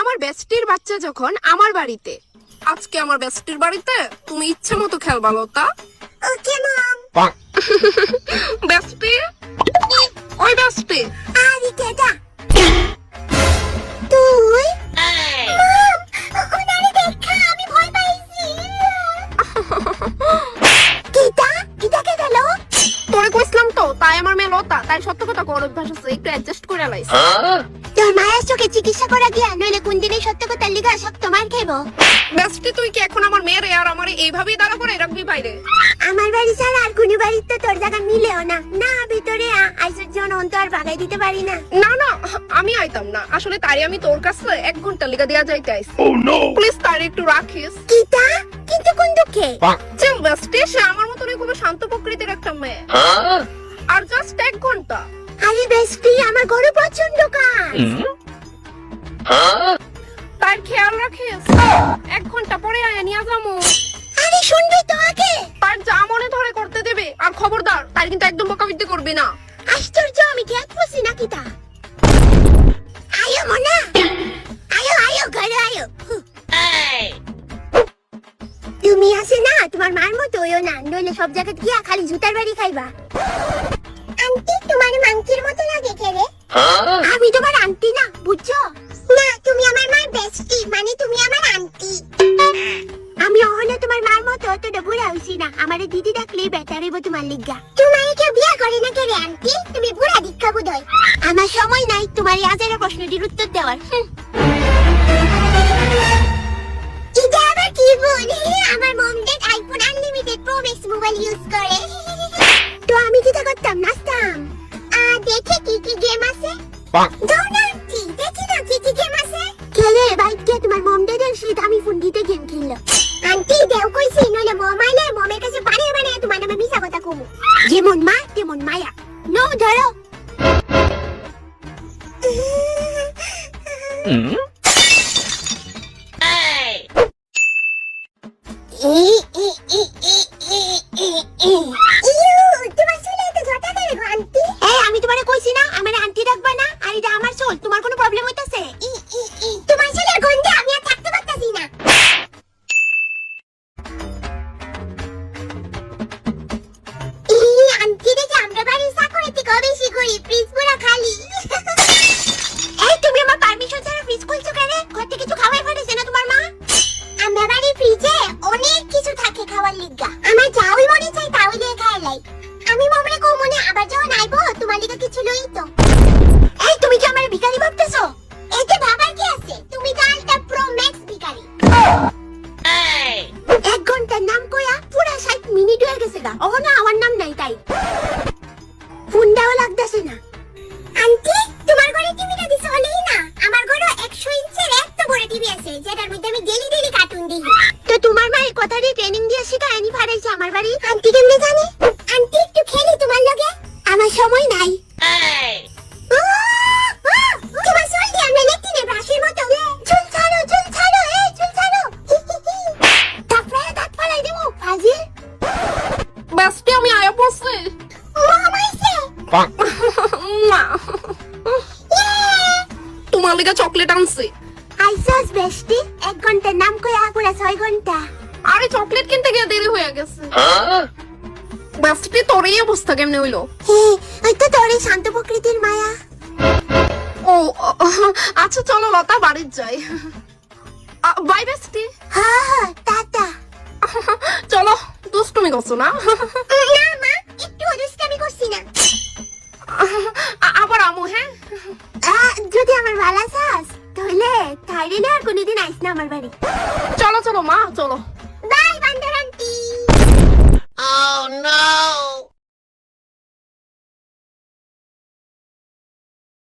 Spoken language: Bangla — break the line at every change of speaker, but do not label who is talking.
আমার বেস্টির বাচ্চা যখন আমার বাড়িতে, আজকে আমার বেস্টির বাড়িতে তুমি ইচ্ছে মতো খেলবা লতা।
ওকে মম।
বেস্টি, ওই বেস্টি,
আরে কেডা তুই? মম, ওনারে দেখা আমি ভয় পাইছি। কেডা কেডা কে গেল?
তোরে কইছিলাম তো, তাই আমার মেয়ে লতা, তাই সত্য কথা কর অভ্যাস আছে, একটু অ্যাডজাস্ট করে লাইছি।
তোর মায়ের চোখে চিকিৎসা করা গিয়া নইলে কোন দিনই সত্য কথা লিগা শক্ত মার খাইব।
বেস্টি, তুই কি এখন আমার মেয়েরে আর আমারে এইভাবেই দাঁড়া করে রাখবি বাইরে?
আমার বাড়ি ছাড়া আর কোন বাড়িতে তোর জায়গা মিলেও না। না ভিতরে আইসের জন অন্ত আর বাগাই দিতে পারি না।
না না, আমি আইতাম না, আসলে তাই আমি তোর কাছে 1 ঘন্টা লিগা দেয়া যাইতে আইছি। প্লিজ তারে একটু রাখিস।
কিতা কিন্তু কোন দুঃখে?
চল বেস্টি, সে আমার মতনই খুব শান্ত প্রকৃতির একটা মেয়ে, আর জাস্ট 1 ঘন্টা।
আরে বেস্টি, আমার ঘরে প্রচন্ড কাজ।
তার খেয়াল রাখিস, 1 ঘন্টা পরে আয়া নিয়ে যাবো।
আরে শুনবি তো আগে।
তার যা মনে ধরে করতে দেবে, আর খবরদার তার কিন্তু একদম বকাবিদ্যে করবি না।
আশ্চর্য, আমি কি এক বসি না কিতা? আয়ো মনা, আয়ো আয়ো ঘরে আয়ো। তুমি আসে না তোমার মার মতো হইও না, নইলে সব জায়গায় গিয়া খালি জুতার বাড়ি খাইবা। আন্টি, তোমার মাংকির মতো লাগে কেরে? আমি তোমার আন্টি না, বুঝছো? না, তুমি আমার মার বেস্টি, মানে তুমি আমার আন্টি। আমি অহলে তোমার মার মতো অতটা বুড়া হইছি না, আমারে দিদি ডাকলেই বেটার হইব তোমার লিগা। তোমার কেউ বিয়া করে না কেরে আন্টি? তুমি বুড়া দীক্ষা বোধহয়। আমার সময় নাই তোমার এই আজের প্রশ্নটির উত্তর দেওয়ার। এটা আবার কি বলি? আমার mom dad iPhone unlimited pro max mobile use করে। তো আমি যেটা করতাম, নাচতাম। দেখে কি কি গেম আছে? দাও না আন্টি, দেখি না কি কি গেম আছে। খেলে বাইকে তোমার মম ডেডের সেই দামি ফোন দিতে গেম খেললো। আন্টি দেও কইছি, নইলে মম আইলে মমের কাছে বানিয়ে বানিয়ে তোমার নামে মিছা কথা কমু। যেমন মা তেমন মায়া। নো ধরো। আমি তোমারে কইছি না আমার আন্টি রাখবা না, আর এটা আমার চুল, তোমার কোনো প্রবলেম হইতাছে? তোমার চুলের গন্ধে আমি আর থাকতে পারতাছি না। আন্টি রে, আমরা বাড়ি চাকরিতে বেশি করি, ফ্রিজ পুরা খালি। এই তুমি আমার পারমিশন ছাড়া ফ্রিজ খুলছো কেন? ঘর থেকে কিছু খাবার পাঠাইছে না তোমার মা? আমরা বাড়ি ফ্রিজে অনেক কিছু থাকে খাওয়ার লিগা, আমার যাওই মনে চাই তাও দিয়ে খাইলাই। আমি মমরে কো মনে আবার যখন আইবো তোমার লিগা কিছু লই তো। এই তুমি কি আমার ভিখারি ভাবতেছো? এতে ভাবার কি আছে? তুমি তো আলটা প্রো ম্যাক্স ভিখারি। 1 ঘন্টার নাম কইয়া পুরা 60 মিনিট হয়ে গেছে গা, ও না আমার নাম নাই তাই ফোনটাও লাগতেছে না। আন্টি, তোমার ঘরে টিভিটা দিছ হলেই না, আমার ঘরে 100 ইঞ্চির এত বড় টিভি আছে যেটার মধ্যে আমি ডেইলি ডেইলি কার্টুন দেখি। তো তোমার মা এই কথাটি ট্রেনিং দিয়ে শিখায়নি পারাইছে আমার বাড়ি? আন্টি কেমনে জানে? আন্টি একটু খেলি তোমার লগে, আমার সময় নাই। তোমার চুল দিয়ে আমরা লেট্রিনে ব্রাশের মতো। চুল ছাড়ো, চুল ছাড়ো, এই চুল ছাড়ো। দাঁত ফালাই দেবো ফাজিল।
বেস্টি, আমি আয়া পড়ছি।
মম আইছে।
তোমার লিগা চকলেট আনছি।
আইসস বেস্টি, 1 ঘন্টার নাম কইয়া পুরা 6 ঘন্টা।
আরে চকলেট কিনতে গিয়ে দেরি হয়ে গেছে। বেস্টি, তোর এই অবস্থা কেমনে হইলো?
ওই তো তোর এই শান্ত প্রকৃতির মায়া।
ও আচ্ছা, চলো লতা বাড়ি যাই। Bye bestie.
হ্যাঁ, টাটা।
চলো, দুষ্টুমি করছো না?
না মা, একটু দুষ্টামি করছি না।
আবার আমু, হ্যাঁ?
যদি আমার ভালো চাস তাহলে থাইল্যান্ডে আর কোনোদিন আইস না আমার বাড়ি।
চলো চলো মা, চলো।